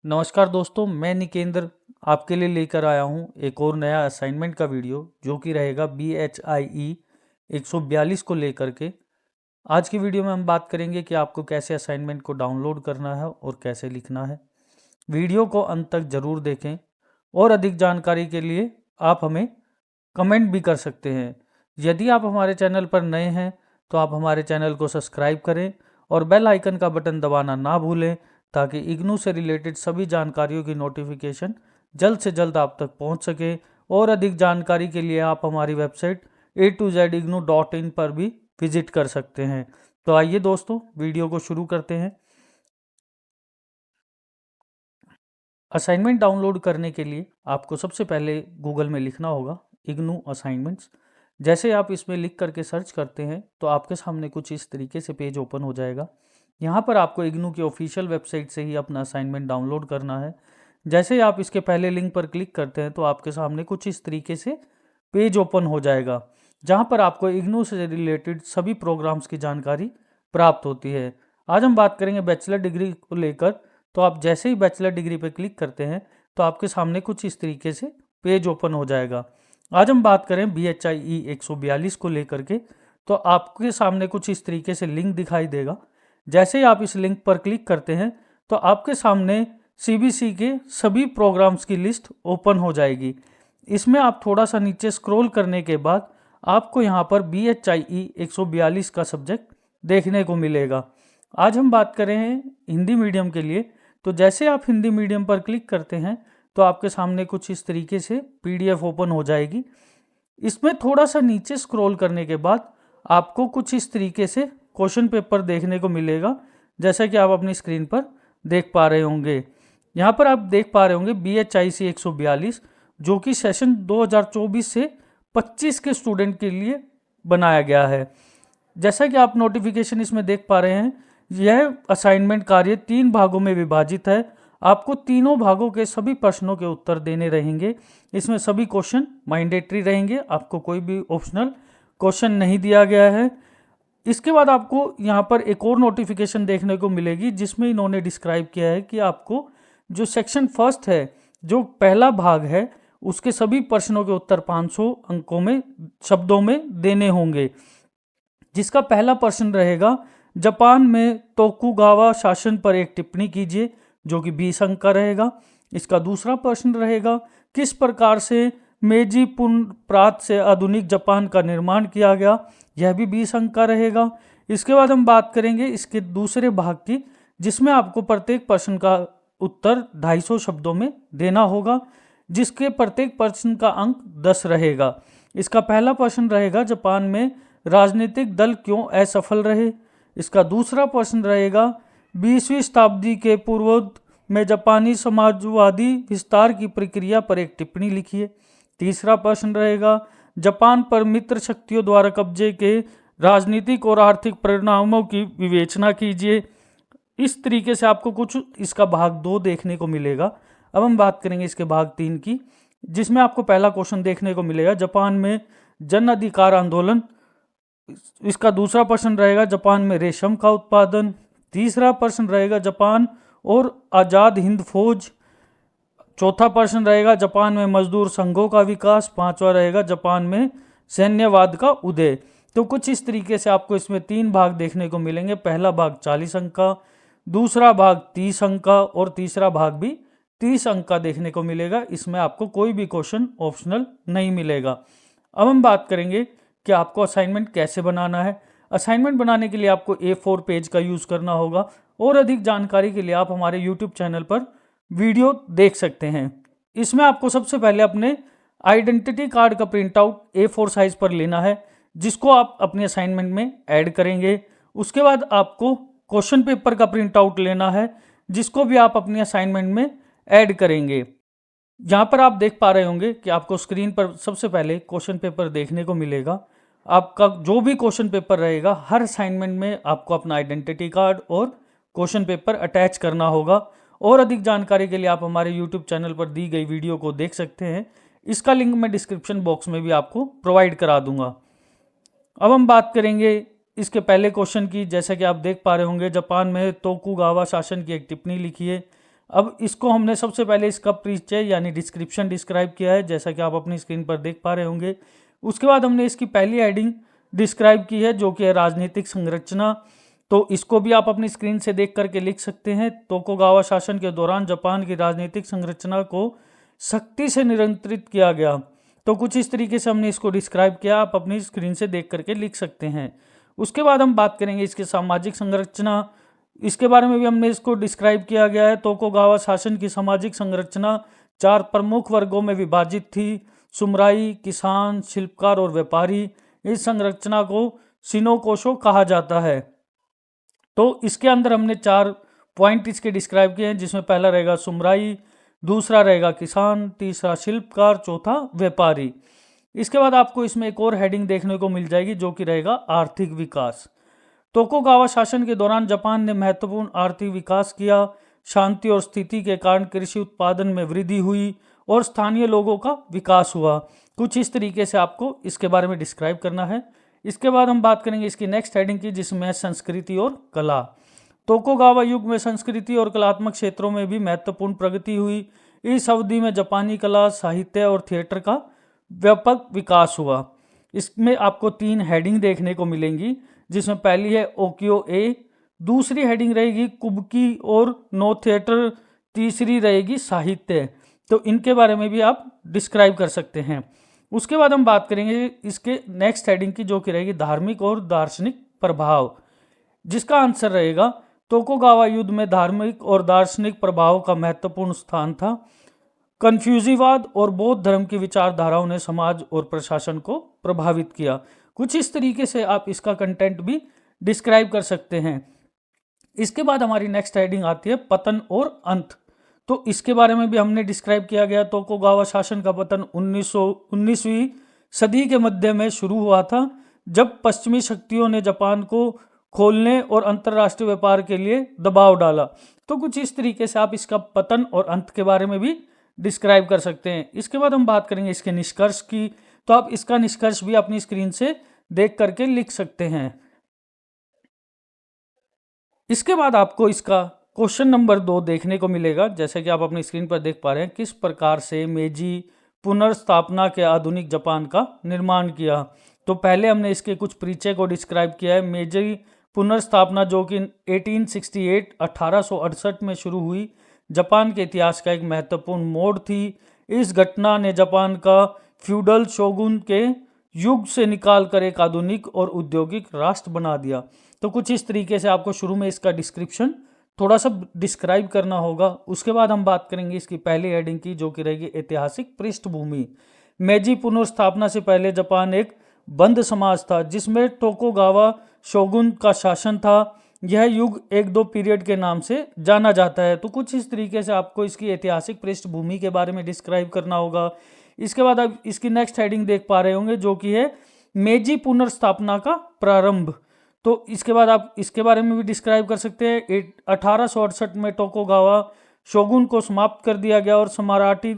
नमस्कार दोस्तों, मैं निकेंद्र आपके लिए लेकर आया हूं एक और नया असाइनमेंट का वीडियो जो कि रहेगा BHIE 142 को लेकर के। आज की वीडियो में हम बात करेंगे कि आपको कैसे असाइनमेंट को डाउनलोड करना है और कैसे लिखना है। वीडियो को अंत तक ज़रूर देखें और अधिक जानकारी के लिए आप हमें कमेंट भी कर सकते हैं। यदि आप हमारे चैनल पर नए हैं तो आप हमारे चैनल को सब्सक्राइब करें और बेल आइकन का बटन दबाना ना भूलें ताकि इग्नू से रिलेटेड सभी जानकारियों की नोटिफिकेशन जल्द से जल्द आप तक पहुंच सके। और अधिक जानकारी के लिए आप हमारी वेबसाइट a2zignoo.in पर भी विजिट कर सकते हैं। तो आइए दोस्तों, वीडियो को शुरू करते हैं। असाइनमेंट डाउनलोड करने के लिए आपको सबसे पहले गूगल में लिखना होगा इग्नू असाइनमेंट्स। जैसे आप इसमें लिख करके सर्च करते हैं तो आपके सामने कुछ इस तरीके से पेज ओपन हो जाएगा। यहाँ पर आपको इग्नू की ऑफिशियल वेबसाइट से ही अपना असाइनमेंट डाउनलोड करना है। जैसे ही आप इसके पहले लिंक पर क्लिक करते हैं तो आपके सामने कुछ इस तरीके से पेज ओपन हो जाएगा, जहाँ पर आपको इग्नू से रिलेटेड सभी प्रोग्राम्स की जानकारी प्राप्त होती है। आज हम बात करेंगे बैचलर डिग्री को लेकर। तो आप जैसे ही बैचलर डिग्री पर क्लिक करते हैं तो आपके सामने कुछ इस तरीके से पेज ओपन हो जाएगा। आज हम बात करें BHIE 142 को लेकर के, तो आपके सामने कुछ इस तरीके से लिंक दिखाई देगा। जैसे ही आप इस लिंक पर क्लिक करते हैं तो आपके सामने CBC के सभी प्रोग्राम्स की लिस्ट ओपन हो जाएगी। इसमें आप थोड़ा सा नीचे स्क्रॉल करने के बाद आपको यहाँ पर BHIE 142 का सब्जेक्ट देखने को मिलेगा। आज हम बात करें हिंदी मीडियम के लिए, तो जैसे आप हिंदी मीडियम पर क्लिक करते हैं तो आपके सामने कुछ इस तरीके से PDF ओपन हो जाएगी। इसमें थोड़ा सा नीचे स्क्रॉल करने के बाद आपको कुछ इस तरीके से क्वेश्चन पेपर देखने को मिलेगा, जैसा कि आप अपनी स्क्रीन पर देख पा रहे होंगे। यहाँ पर आप देख पा रहे होंगे BHIC 142, जो कि सेशन 2024 से 25 के स्टूडेंट के लिए बनाया गया है। जैसा कि आप नोटिफिकेशन इसमें देख पा रहे हैं, यह असाइनमेंट कार्य 3 भागों में विभाजित है। आपको तीनों भागों के सभी प्रश्नों के उत्तर देने रहेंगे। इसमें सभी क्वेश्चन मैंडेटरी रहेंगे, आपको कोई भी ऑप्शनल क्वेश्चन नहीं दिया गया है। इसके बाद आपको यहाँ पर एक और नोटिफिकेशन देखने को मिलेगी, जिसमें इन्होंने डिस्क्राइब किया है कि आपको जो सेक्शन फर्स्ट है, जो पहला भाग है, उसके सभी प्रश्नों के उत्तर 500 अंकों में शब्दों में देने होंगे। जिसका पहला प्रश्न रहेगा, जापान में तोकुगावा शासन पर एक टिप्पणी कीजिए, जो कि 20 अंक का रहेगा। इसका दूसरा प्रश्न रहेगा, किस प्रकार से मेजी पुनर्प्रात से आधुनिक जापान का निर्माण किया गया, यह भी 20 अंक का रहेगा। इसके बाद हम बात करेंगे इसके दूसरे भाग की, जिसमें आपको प्रत्येक प्रश्न का उत्तर 250 शब्दों में देना होगा, जिसके प्रत्येक प्रश्न का अंक 10 रहेगा। इसका पहला प्रश्न रहेगा, जापान में राजनीतिक दल क्यों असफल रहे। इसका दूसरा प्रश्न रहेगा, 20वीं शताब्दी के पूर्वोत्तर में जापानी समाजवादी विस्तार की प्रक्रिया पर एक टिप्पणी लिखिए। तीसरा प्रश्न रहेगा, जापान पर मित्र शक्तियों द्वारा कब्जे के राजनीतिक और आर्थिक परिणामों की विवेचना कीजिए। इस तरीके से आपको कुछ इसका भाग 2 देखने को मिलेगा। अब हम बात करेंगे इसके भाग 3 की, जिसमें आपको पहला क्वेश्चन देखने को मिलेगा, जापान में जन अधिकार आंदोलन। इसका दूसरा प्रश्न रहेगा, जापान में रेशम का उत्पादन। तीसरा प्रश्न रहेगा, जापान और आज़ाद हिंद फौज। चौथा प्रश्न रहेगा, जापान में मजदूर संघों का विकास। पांचवा रहेगा, जापान में सैन्यवाद का उदय। तो कुछ इस तरीके से आपको इसमें 3 भाग देखने को मिलेंगे। पहला भाग 40 अंक का, दूसरा भाग 30 अंक का और तीसरा भाग भी 30 अंक का देखने को मिलेगा। इसमें आपको कोई भी क्वेश्चन ऑप्शनल नहीं मिलेगा। अब हम बात करेंगे कि आपको असाइनमेंट कैसे बनाना है। असाइनमेंट बनाने के लिए आपको A4 पेज का यूज़ करना होगा, और अधिक जानकारी के लिए आप हमारे YouTube चैनल पर वीडियो देख सकते हैं। इसमें आपको सबसे पहले अपने आइडेंटिटी कार्ड का प्रिंट आउट A4 साइज पर लेना है, जिसको आप अपने असाइनमेंट में ऐड करेंगे। उसके बाद आपको क्वेश्चन पेपर का प्रिंट आउट लेना है, जिसको भी आप अपने असाइनमेंट में ऐड करेंगे। यहाँ पर आप देख पा रहे होंगे कि आपको स्क्रीन पर सबसे पहले क्वेश्चन पेपर देखने को मिलेगा। आपका जो भी क्वेश्चन पेपर रहेगा, हर असाइनमेंट में आपको अपना आइडेंटिटी कार्ड और क्वेश्चन पेपर अटैच करना होगा। और अधिक जानकारी के लिए आप हमारे यूट्यूब चैनल पर दी गई वीडियो को देख सकते हैं। इसका लिंक मैं डिस्क्रिप्शन बॉक्स में भी आपको प्रोवाइड करा दूंगा। अब हम बात करेंगे इसके पहले क्वेश्चन की। जैसा कि आप देख पा रहे होंगे, जापान में तोकुगावा शासन की एक टिप्पणी लिखिए। अब इसको हमने सबसे पहले इसका परिचय यानी डिस्क्रिप्शन डिस्क्राइब किया है, जैसा कि आप अपनी स्क्रीन पर देख पा रहे होंगे। उसके बाद हमने इसकी पहली हेडिंग डिस्क्राइब की है जो कि है राजनीतिक संरचना। तो इसको भी आप अपनी स्क्रीन से देख करके लिख सकते हैं। तोकुगावा शासन के दौरान जापान की राजनीतिक संरचना को सख्ती से नियंत्रित किया गया। तो कुछ इस तरीके से हमने इसको डिस्क्राइब किया, आप अपनी स्क्रीन से देख करके लिख सकते हैं। उसके बाद हम बात करेंगे इसकी सामाजिक संरचना, इसके बारे में भी हमने इसको डिस्क्राइब किया गया है। तोकुगावा शासन की सामाजिक संरचना 4 प्रमुख वर्गों में विभाजित थी: सुमराई, किसान, शिल्पकार और व्यापारी। इस संरचना को शिनोकोशो कहा जाता है। तो इसके अंदर हमने 4 पॉइंट इसके डिस्क्राइब किए हैं, जिसमें पहला रहेगा सुमराई, दूसरा रहेगा किसान, तीसरा शिल्पकार, चौथा व्यापारी। इसके बाद आपको इसमें एक और हेडिंग देखने को मिल जाएगी जो कि रहेगा आर्थिक विकास। तोकुगावा शासन के दौरान जापान ने महत्वपूर्ण आर्थिक विकास किया। शांति और स्थिति के कारण कृषि उत्पादन में वृद्धि हुई और स्थानीय लोगों का विकास हुआ। कुछ इस तरीके से आपको इसके बारे में डिस्क्राइब करना है। इसके बाद हम बात करेंगे इसकी नेक्स्ट हेडिंग की, जिसमें है संस्कृति और कला। तोकुगावा युग में संस्कृति और कलात्मक क्षेत्रों में भी महत्वपूर्ण प्रगति हुई। इस अवधि में जापानी कला, साहित्य और थिएटर का व्यापक विकास हुआ। इसमें आपको 3 हेडिंग देखने को मिलेंगी, जिसमें पहली है ओकियो ए, दूसरी हेडिंग रहेगी कुबकी और नो थिएटर, तीसरी रहेगी साहित्य। तो इनके बारे में भी आप डिस्क्राइब कर सकते हैं। उसके बाद हम बात करेंगे इसके नेक्स्ट हेडिंग की, जो कि रहेगी धार्मिक और दार्शनिक प्रभाव, जिसका आंसर रहेगा तोकुगावा युद्ध में धार्मिक और दार्शनिक प्रभाव का महत्वपूर्ण स्थान था। कन्फ्यूजीवाद और बौद्ध धर्म की विचारधाराओं ने समाज और प्रशासन को प्रभावित किया। कुछ इस तरीके से आप इसका कंटेंट भी डिस्क्राइब कर सकते हैं। इसके बाद हमारी नेक्स्ट हेडिंग आती है पतन और अंत। तो इसके बारे में भी हमने डिस्क्राइब किया गया। तोकुगावा शासन का पतन 19वीं सदी के मध्य में शुरू हुआ था, जब पश्चिमी शक्तियों ने जापान को खोलने और अंतर्राष्ट्रीय व्यापार के लिए दबाव डाला। तो कुछ इस तरीके से आप इसका पतन और अंत के बारे में भी डिस्क्राइब कर सकते हैं। इसके बाद हम बात करेंगे इसके निष्कर्ष की। तो आप इसका निष्कर्ष भी अपनी स्क्रीन से देख करके लिख सकते हैं। इसके बाद आपको इसका क्वेश्चन नंबर 2 देखने को मिलेगा, जैसे कि आप अपनी स्क्रीन पर देख पा रहे हैं। किस प्रकार से मेजी पुनर्स्थापना के आधुनिक जापान का निर्माण किया। तो पहले हमने इसके कुछ परिचय को डिस्क्राइब किया है। मेजी पुनर्स्थापना जो कि 1868 में शुरू हुई, जापान के इतिहास का एक महत्वपूर्ण मोड़ थी। इस घटना ने जापान का फ्यूडल शोगुन के युग से निकाल कर एक आधुनिक और औद्योगिक राष्ट्र बना दिया। तो कुछ इस तरीके से आपको शुरू में इसका डिस्क्रिप्शन थोड़ा सा डिस्क्राइब करना होगा। उसके बाद हम बात करेंगे इसकी पहली हेडिंग की, जो कि रहेगी ऐतिहासिक पृष्ठभूमि। मेजी पुनर्स्थापना से पहले जापान एक बंद समाज था, जिसमें टोकुगावा शोगुन का शासन था। यह युग 1-2 पीरियड के नाम से जाना जाता है। तो कुछ इस तरीके से आपको इसकी ऐतिहासिक पृष्ठभूमि के बारे में डिस्क्राइब करना होगा। इसके बाद आप इसकी नेक्स्ट हेडिंग देख पा रहे होंगे, जो कि है मेजी पुनर्स्थापना का प्रारंभ। तो इसके बाद आप इसके बारे में भी डिस्क्राइब कर सकते हैं। 1868 में टोकुगावा शोगुन को समाप्त कर दिया गया और सम्राटी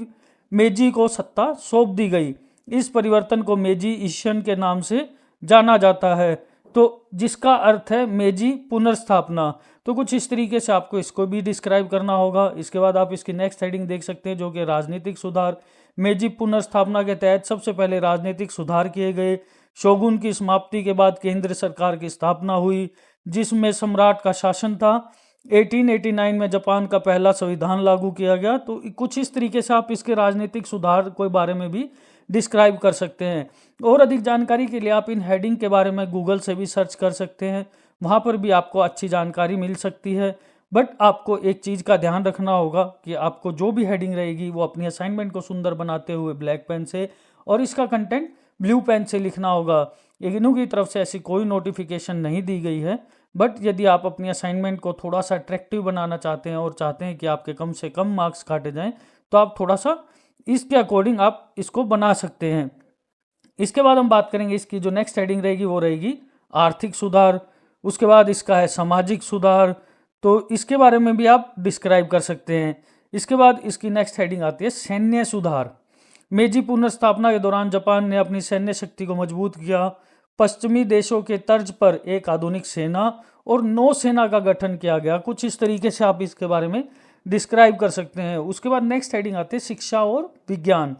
मेजी को सत्ता सौंप दी गई। इस परिवर्तन को मेजी ईशन के नाम से जाना जाता है, तो जिसका अर्थ है मेजी पुनर्स्थापना। तो कुछ इस तरीके से आपको इसको भी डिस्क्राइब करना होगा। इसके बाद आप इसकी नेक्स्ट हेडिंग देख सकते हैं, जो कि राजनीतिक सुधार। मेजी पुनर्स्थापना के तहत सबसे पहले राजनीतिक सुधार किए गए। शोगुन की समाप्ति के बाद केंद्र सरकार की स्थापना हुई, जिसमें सम्राट का शासन था। 1889 में जापान का पहला संविधान लागू किया गया। तो कुछ इस तरीके से आप इसके राजनीतिक सुधार के बारे में भी डिस्क्राइब कर सकते हैं। और अधिक जानकारी के लिए आप इन हेडिंग के बारे में गूगल से भी सर्च कर सकते हैं, वहाँ पर भी आपको अच्छी जानकारी मिल सकती है। बट आपको एक चीज़ का ध्यान रखना होगा कि आपको जो भी हेडिंग रहेगी वो अपनी असाइनमेंट को सुंदर बनाते हुए ब्लैक पेन से और इसका कंटेंट ब्लू पेन से लिखना होगा। इग्नू की तरफ से ऐसी कोई नोटिफिकेशन नहीं दी गई है, बट यदि आप अपनी असाइनमेंट को थोड़ा सा अट्रैक्टिव बनाना चाहते हैं और चाहते हैं कि आपके कम से कम मार्क्स काटे जाएं, तो आप थोड़ा सा इसके अकॉर्डिंग आप इसको बना सकते हैं। इसके बाद हम बात करेंगे इसकी जो नेक्स्ट हेडिंग रहेगी वो रहेगी आर्थिक सुधार। उसके बाद इसका है सामाजिक सुधार, तो इसके बारे में भी आप डिस्क्राइब कर सकते हैं। इसके बाद इसकी नेक्स्ट हेडिंग आती है सैन्य सुधार। मेजी पुनर्स्थापना के दौरान जापान ने अपनी सैन्य शक्ति को मजबूत किया। पश्चिमी देशों के तर्ज पर एक आधुनिक सेना और नौसेना का गठन किया गया। कुछ इस तरीके से आप इसके बारे में डिस्क्राइब कर सकते हैं। उसके बाद नेक्स्ट हेडिंग आते हैं शिक्षा और विज्ञान।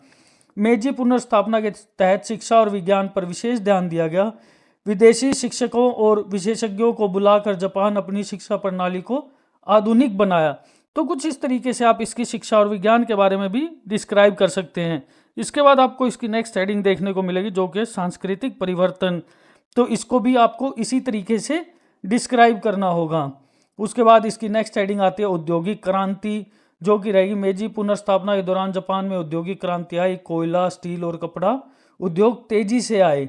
मेजी पुनर्स्थापना के तहत शिक्षा और विज्ञान पर विशेष ध्यान दिया गया। विदेशी शिक्षकों और विशेषज्ञों को बुलाकर जापान अपनी शिक्षा प्रणाली को आधुनिक बनाया। तो कुछ इस तरीके से आप इसकी शिक्षा और विज्ञान के बारे में भी डिस्क्राइब कर सकते हैं। इसके बाद आपको इसकी नेक्स्ट हेडिंग देखने को मिलेगी जो कि सांस्कृतिक परिवर्तन। तो इसको भी आपको इसी तरीके से डिस्क्राइब करना होगा। उसके बाद इसकी नेक्स्ट हेडिंग आती है औद्योगिक क्रांति, जो कि रहेगी मेजी पुनर्स्थापना के दौरान जापान में औद्योगिक क्रांति आई। कोयला, स्टील और कपड़ा उद्योग तेजी से आए।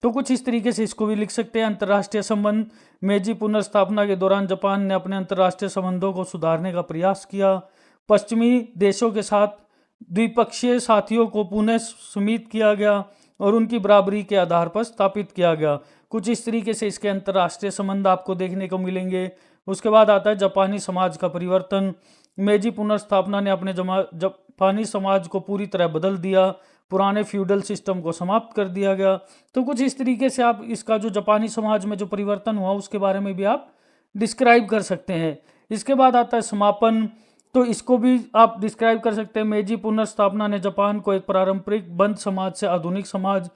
तो कुछ इस तरीके से इसको भी लिख सकते हैं। अंतर्राष्ट्रीय संबंध, मेजी पुनर्स्थापना के दौरान जापान ने अपने अंतर्राष्ट्रीय संबंधों को सुधारने का प्रयास किया। पश्चिमी देशों के साथ द्विपक्षीय साथियों को पुनः सीमित किया गया और उनकी बराबरी के आधार पर स्थापित किया गया। कुछ इस तरीके से इसके अंतर्राष्ट्रीय संबंध आपको देखने को मिलेंगे। उसके बाद आता है जापानी समाज का परिवर्तन। मेजी पुनर्स्थापना ने अपने जापानी समाज को पूरी तरह बदल दिया। पुराने फ्यूडल सिस्टम को समाप्त कर दिया गया। तो कुछ इस तरीके से आप इसका जो जापानी समाज में जो परिवर्तन हुआ उसके बारे में भी आप डिस्क्राइब कर सकते हैं। इसके बाद आता है समापन। तो इसको भी आप डिस्क्राइब कर सकते हैं। मेजी पुनर्स्थापना ने जापान को एक पारंपरिक बंद समाज से आधुनिक समाज,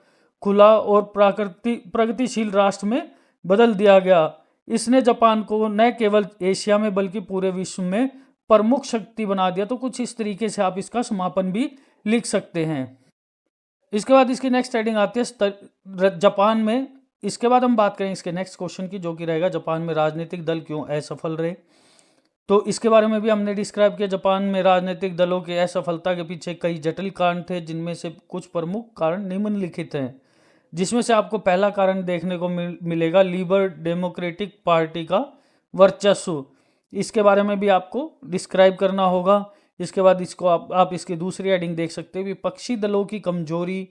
खुला और प्रगतिशील राष्ट्र में बदल दिया गया। इसने जापान को न केवल एशिया में बल्कि पूरे विश्व में प्रमुख शक्ति बना दिया। तो कुछ इस तरीके से आप इसका समापन भी लिख सकते हैं। इसके बाद इसकी नेक्स्ट हेडिंग आती है जापान में। इसके बाद हम बात करें इसके नेक्स्ट क्वेश्चन की, जो कि रहेगा जापान में राजनीतिक दल क्यों असफल रहे। तो इसके बारे में भी हमने डिस्क्राइब किया। जापान में राजनीतिक दलों की असफलता के पीछे कई जटिल कारण थे, जिनमें से कुछ प्रमुख कारण निम्नलिखित हैं। जिसमें से आपको पहला कारण देखने को मिलेगा लिबरल डेमोक्रेटिक पार्टी का वर्चस्व। इसके बारे में भी आपको डिस्क्राइब करना होगा। इसके बाद इसको आप इसकी दूसरी हेडिंग देख सकते हैं, विपक्षी दलों की कमजोरी।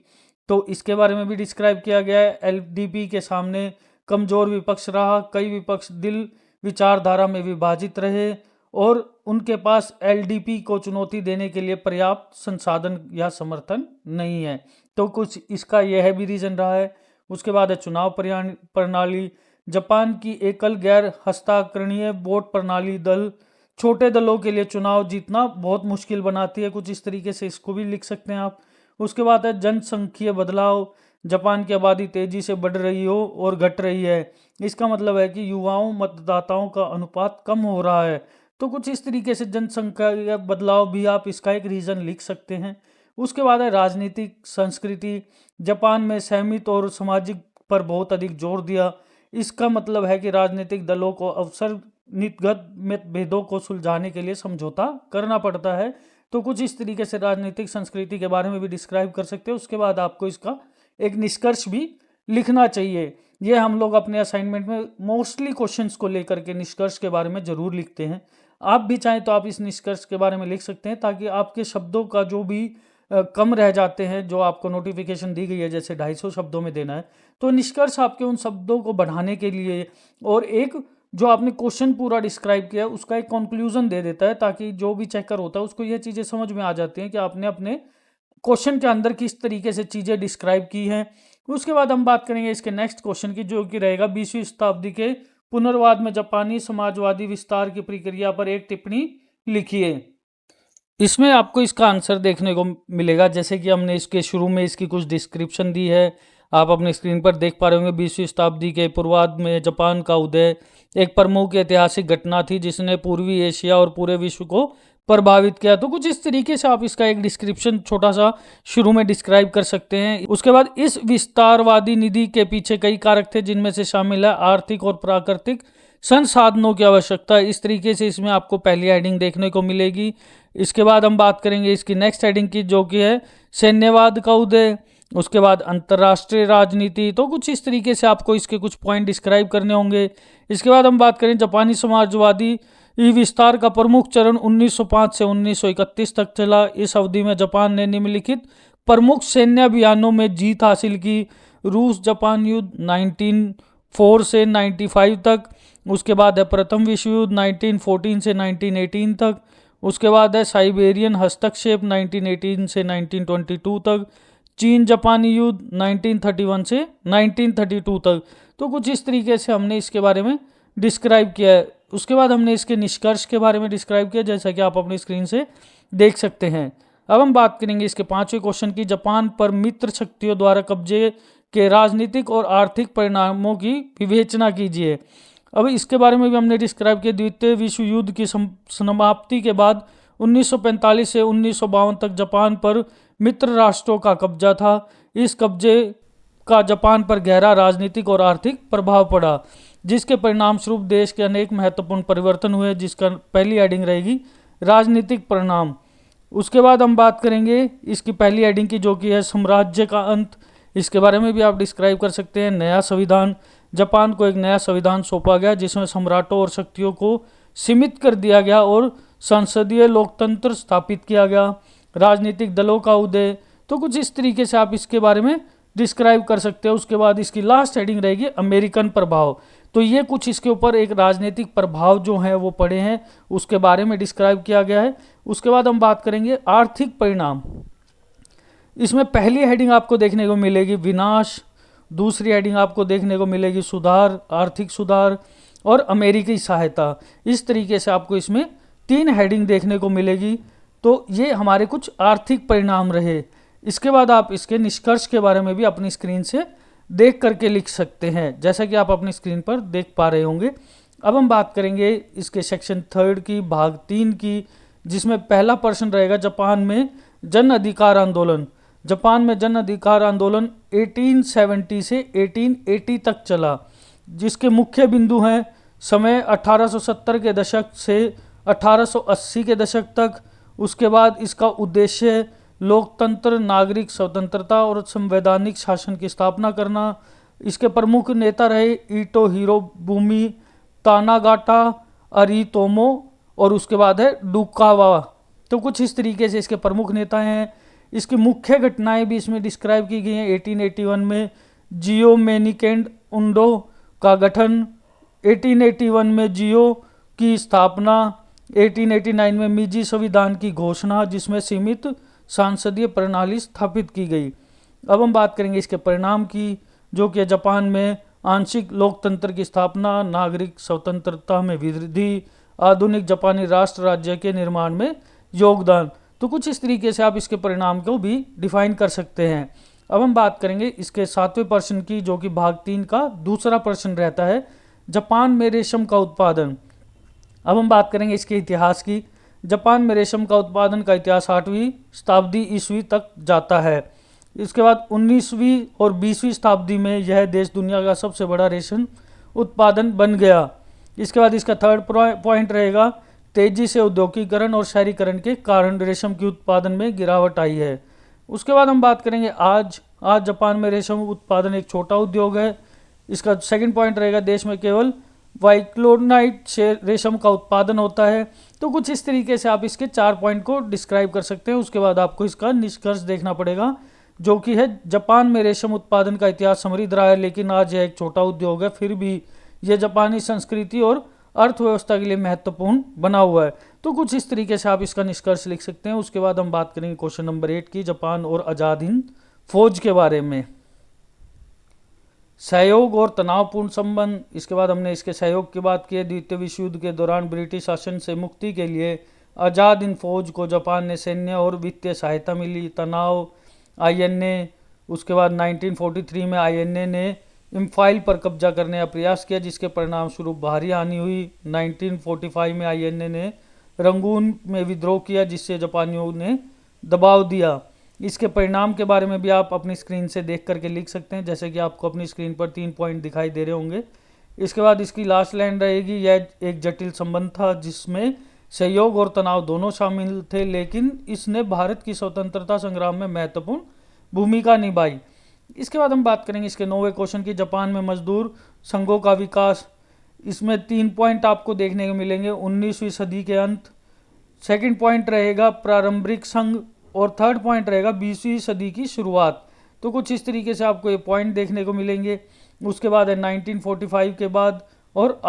तो इसके बारे में भी डिस्क्राइब किया गया है। एलडीपी के सामने कमजोर विपक्ष रहा। कई विपक्ष दिल विचारधारा में विभाजित रहे और उनके पास एलडीपी को चुनौती देने के लिए पर्याप्त संसाधन या समर्थन नहीं है। तो कुछ इसका यह भी रीजन रहा है। उसके बाद है चुनाव प्रणाली। जापान की एकल गैर हस्ताक्षरणीय वोट प्रणाली दल छोटे दलों के लिए चुनाव जीतना बहुत मुश्किल बनाती है। कुछ इस तरीके से इसको भी लिख सकते हैं आप। उसके बाद है जनसंख्यीय बदलाव। जापान की आबादी तेजी से बढ़ रही हो और घट रही है। इसका मतलब है कि युवाओं मतदाताओं का अनुपात कम हो रहा है। तो कुछ इस तरीके से जनसंख्या बदलाव भी आप इसका एक रीजन लिख सकते हैं। उसके बाद है राजनीतिक संस्कृति। जापान में सहमत और सामाजिक पर बहुत अधिक जोर दिया। इसका मतलब है कि राजनीतिक दलों को अवसर नीतिगत मतभेदों को सुलझाने के लिए समझौता करना पड़ता है। तो कुछ इस तरीके से राजनीतिक संस्कृति के बारे में भी डिस्क्राइब कर सकते हैं। उसके बाद आपको इसका एक निष्कर्ष भी लिखना चाहिए। ये हम लोग अपने असाइनमेंट में मोस्टली क्वेश्चंस को लेकर के निष्कर्ष के बारे में जरूर लिखते हैं। आप भी चाहें तो आप इस निष्कर्ष के बारे में लिख सकते हैं, ताकि आपके शब्दों का जो भी कम रह जाते हैं, जो आपको नोटिफिकेशन दी गई है जैसे 250 शब्दों में देना है, तो निष्कर्ष आपके उन शब्दों को बढ़ाने के लिए और एक जो आपने क्वेश्चन पूरा डिस्क्राइब किया है उसका एक कंक्लूजन दे देता है, ताकि जो भी चेकर होता है उसको ये चीज़ें समझ में आ जाती हैं कि आपने अपने क्वेश्चन के अंदर किस तरीके से चीज़ें डिस्क्राइब की हैं। उसके बाद हम बात करेंगे इसके नेक्स्ट क्वेश्चन की, जो कि रहेगा 20वीं शताब्दी के पुनर्वाद में जापानी समाजवादी विस्तार की प्रक्रिया पर एक टिप्पणी लिखिए। इसमें आपको इसका आंसर देखने को मिलेगा। जैसे कि हमने इसके शुरू में इसकी कुछ डिस्क्रिप्शन दी है, आप अपने स्क्रीन पर देख पा रहे होंगे। 20वीं शताब्दी के पूर्वार्ध में जापान का उदय एक प्रमुख ऐतिहासिक घटना थी, जिसने पूर्वी एशिया और पूरे विश्व को प्रभावित किया। तो कुछ इस तरीके से आप इसका एक डिस्क्रिप्शन छोटा सा शुरू में डिस्क्राइब कर सकते हैं। उसके बाद इस विस्तारवादी निधि के पीछे कई कारक थे, जिनमें से शामिल है आर्थिक और प्राकृतिक संसाधनों की आवश्यकता। इस तरीके से इसमें आपको पहली हेडिंग देखने को मिलेगी। इसके बाद हम बात करेंगे इसकी नेक्स्ट हेडिंग की, जो कि है सैन्यवाद का उदय। उसके बाद अंतर्राष्ट्रीय राजनीति। तो कुछ इस तरीके से आपको इसके कुछ पॉइंट डिस्क्राइब करने होंगे। इसके बाद हम बात करें जापानी समाजवादी विस्तार का प्रमुख चरण 1905 से 1931 तक चला। इस अवधि में जापान ने निम्नलिखित प्रमुख सैन्य अभियानों में जीत हासिल की। रूस जापान युद्ध 1904 से 1995 तक। उसके बाद है प्रथम विश्व युद्ध 1914 से 1918 तक। उसके बाद है साइबेरियन हस्तक्षेप 1918 से 1922 तक। चीन जापानी युद्ध 1931 से 1932 तक। तो कुछ इस तरीके से हमने इसके बारे में डिस्क्राइब किया है। उसके बाद हमने इसके निष्कर्ष के बारे में डिस्क्राइब किया, जैसा कि आप अपनी स्क्रीन से देख सकते हैं। अब हम बात करेंगे इसके 5वें क्वेश्चन की, जापान पर मित्र शक्तियों द्वारा कब्जे के राजनीतिक और आर्थिक परिणामों की विवेचना कीजिए। अब इसके बारे में भी हमने डिस्क्राइब किया। द्वितीय विश्व युद्ध की समाप्ति के बाद 1945 से 1952 तक जापान पर मित्र राष्ट्रों का कब्जा था। इस कब्जे का जापान पर गहरा राजनीतिक और आर्थिक प्रभाव पड़ा, जिसके परिणाम स्वरूप देश के अनेक महत्वपूर्ण परिवर्तन हुए, जिसका पहली हेडिंग रहेगी राजनीतिक परिणाम। उसके बाद हम बात करेंगे इसकी पहली हेडिंग की, जो कि है साम्राज्य का अंत। इसके बारे में भी आप डिस्क्राइब कर सकते हैं। नया संविधान, जापान को एक नया संविधान सौंपा गया जिसमें सम्राटों और शक्तियों को सीमित कर दिया गया और संसदीय लोकतंत्र स्थापित किया गया। राजनीतिक दलों का उदय, तो कुछ इस तरीके से आप इसके बारे में डिस्क्राइब कर सकते हो। उसके बाद इसकी लास्ट हेडिंग रहेगी अमेरिकन प्रभाव। तो ये कुछ इसके ऊपर एक राजनीतिक प्रभाव जो है वो पड़े हैं, उसके बारे में डिस्क्राइब किया गया है। उसके बाद हम बात करेंगे आर्थिक परिणाम। इसमें पहली हेडिंग आपको देखने को मिलेगी विनाश, दूसरी हेडिंग आपको देखने को मिलेगी सुधार, आर्थिक सुधार और अमेरिकी सहायता। इस तरीके से आपको इसमें 3 हेडिंग देखने को मिलेगी। तो ये हमारे कुछ आर्थिक परिणाम रहे। इसके बाद आप इसके निष्कर्ष के बारे में भी अपनी स्क्रीन से देख करके लिख सकते हैं, जैसा कि आप अपनी स्क्रीन पर देख पा रहे होंगे। अब हम बात करेंगे इसके सेक्शन 3 की, भाग 3 की, जिसमें पहला प्रश्न रहेगा जापान में जन अधिकार आंदोलन। जापान में जन अधिकार आंदोलन 1870 से 1880 तक चला, जिसके मुख्य बिंदु हैं समय 1870 के दशक से 1880 के दशक तक। उसके बाद इसका उद्देश्य लोकतंत्र, नागरिक स्वतंत्रता और संवैधानिक शासन की स्थापना करना। इसके प्रमुख नेता रहे ईटो हिरोबुमी, तानागाटा, अरितोमो और उसके बाद है डुकावा। तो कुछ इस तरीके से इसके प्रमुख नेता हैं। इसकी मुख्य घटनाएं भी इसमें डिस्क्राइब की गई हैं। 1881 में जियो मेनिकेंड उंडो का गठन, 1881 में जियो की स्थापना, 1889 में मीजी संविधान की घोषणा जिसमें सीमित सांसदीय प्रणाली स्थापित की गई। अब हम बात करेंगे इसके परिणाम की, जो कि जापान में आंशिक लोकतंत्र की स्थापना, नागरिक स्वतंत्रता में वृद्धि, आधुनिक जापानी राष्ट्र राज्य के निर्माण में योगदान। तो कुछ इस तरीके से आप इसके परिणाम को भी डिफाइन कर सकते हैं। अब हम बात करेंगे इसके 7वें प्रश्न की, जो कि भाग 3 का दूसरा प्रश्न रहता है जापान में रेशम का उत्पादन। अब हम बात करेंगे इसके इतिहास की। जापान में रेशम का उत्पादन का इतिहास 8वीं शताब्दी ईस्वी तक जाता है। इसके बाद 19वीं और 20वीं शताब्दी में यह देश दुनिया का सबसे बड़ा रेशम उत्पादन बन गया। इसके बाद इसका 3rd पॉइंट रहेगा तेजी से औद्योगिकरण और शहरीकरण के कारण रेशम के उत्पादन में गिरावट आई है। उसके बाद हम बात करेंगे आज जापान में रेशम उत्पादन एक छोटा उद्योग है। इसका 2nd पॉइंट रहेगा देश में केवल वाइक्लोनाइट से रेशम का उत्पादन होता है। तो कुछ इस तरीके से आप इसके 4 पॉइंट को डिस्क्राइब कर सकते हैं। उसके बाद आपको इसका निष्कर्ष देखना पड़ेगा, जो कि है जापान में रेशम उत्पादन का इतिहास समृद्ध रहा है, लेकिन आज यह एक छोटा उद्योग है। फिर भी यह जापानी संस्कृति और अर्थव्यवस्था के लिए महत्वपूर्ण बना हुआ है। तो कुछ इस तरीके से आप इसका निष्कर्ष लिख सकते हैं। उसके बाद हम बात करेंगे क्वेश्चन नंबर 8 की, जापान और आज़ाद हिंद फौज के बारे में। सहयोग और तनावपूर्ण संबंध। इसके बाद हमने इसके सहयोग की बात की है। द्वितीय विश्व युद्ध के दौरान ब्रिटिश शासन से मुक्ति के लिए आज़ाद हिंद फौज को जापान ने सैन्य और वित्तीय सहायता मिली। तनाव, आईएनए। उसके बाद 1943 में आईएनए ने इम्फाइल पर कब्जा करने का प्रयास किया, जिसके परिणाम स्वरूप भारी हानि हुई। 1945 में आईएनए ने रंगून में विद्रोह किया, जिससे जापानियों ने दबाव दिया। इसके परिणाम के बारे में भी आप अपनी स्क्रीन से देख करके लिख सकते हैं, जैसे कि आपको अपनी स्क्रीन पर 3 पॉइंट दिखाई दे रहे होंगे। इसके बाद इसकी लास्ट लाइन रहेगी, यह एक जटिल संबंध था जिसमें सहयोग और तनाव दोनों शामिल थे, लेकिन इसने भारत की स्वतंत्रता संग्राम में महत्वपूर्ण भूमिका निभाई। इसके बाद हम बात करेंगे इसके 9वें क्वेश्चन की, जापान में मजदूर संघों का विकास। इसमें 3 पॉइंट आपको देखने को मिलेंगे। 19वीं सदी के अंत, 2nd पॉइंट रहेगा प्रारंभिक संघ और 3rd पॉइंट रहेगा 20वीं सदी की शुरुआत। तो कुछ इस तरीके से आपको ये पॉइंट देखने को मिलेंगे। उसके बाद है 1945 के बाद और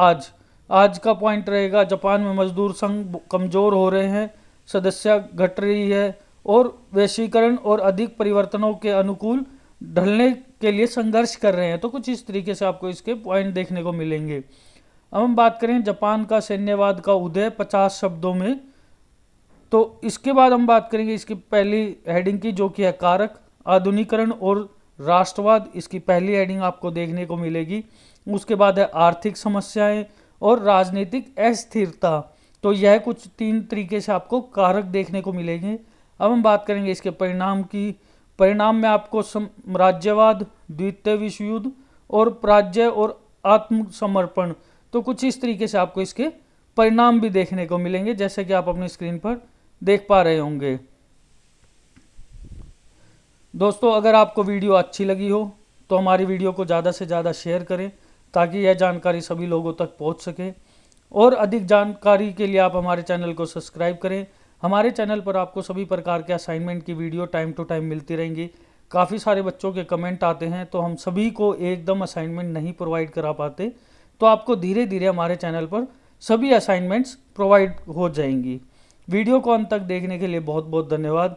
आज का पॉइंट रहेगा जापान में मजदूर संघ कमज़ोर हो रहे हैं, सदस्यता घट रही है और वैश्वीकरण और अधिक परिवर्तनों के अनुकूल ढलने के लिए संघर्ष कर रहे हैं। तो कुछ इस तरीके से आपको इसके पॉइंट देखने को मिलेंगे। अब हम बात करें जापान का सैन्यवाद का उदय 50 शब्दों में। तो इसके बाद हम बात करेंगे इसकी पहली हेडिंग की, जो कि है कारक, आधुनिकरण और राष्ट्रवाद। इसकी पहली हेडिंग आपको देखने को मिलेगी। उसके बाद है आर्थिक समस्याएं और राजनीतिक अस्थिरता। तो यह कुछ 3 तरीके से आपको कारक देखने को मिलेंगे। अब हम बात करेंगे इसके परिणाम की। परिणाम में आपको साम्राज्यवाद, द्वितीय विश्व युद्ध और पराजय और आत्मसमर्पण, तो कुछ इस तरीके से आपको इसके परिणाम भी देखने को मिलेंगे, जैसे कि आप अपनी स्क्रीन पर देख पा रहे होंगे। दोस्तों, अगर आपको वीडियो अच्छी लगी हो तो हमारी वीडियो को ज़्यादा से ज़्यादा शेयर करें, ताकि यह जानकारी सभी लोगों तक पहुंच सके। और अधिक जानकारी के लिए आप हमारे चैनल को सब्सक्राइब करें। हमारे चैनल पर आपको सभी प्रकार के असाइनमेंट की वीडियो टाइम टू टाइम मिलती रहेंगी। काफ़ी सारे बच्चों के कमेंट आते हैं, तो हम सभी को एकदम असाइनमेंट नहीं प्रोवाइड करा पाते, तो आपको धीरे धीरे हमारे चैनल पर सभी असाइनमेंट्स प्रोवाइड हो जाएंगी। वीडियो को अंत तक देखने के लिए बहुत बहुत धन्यवाद।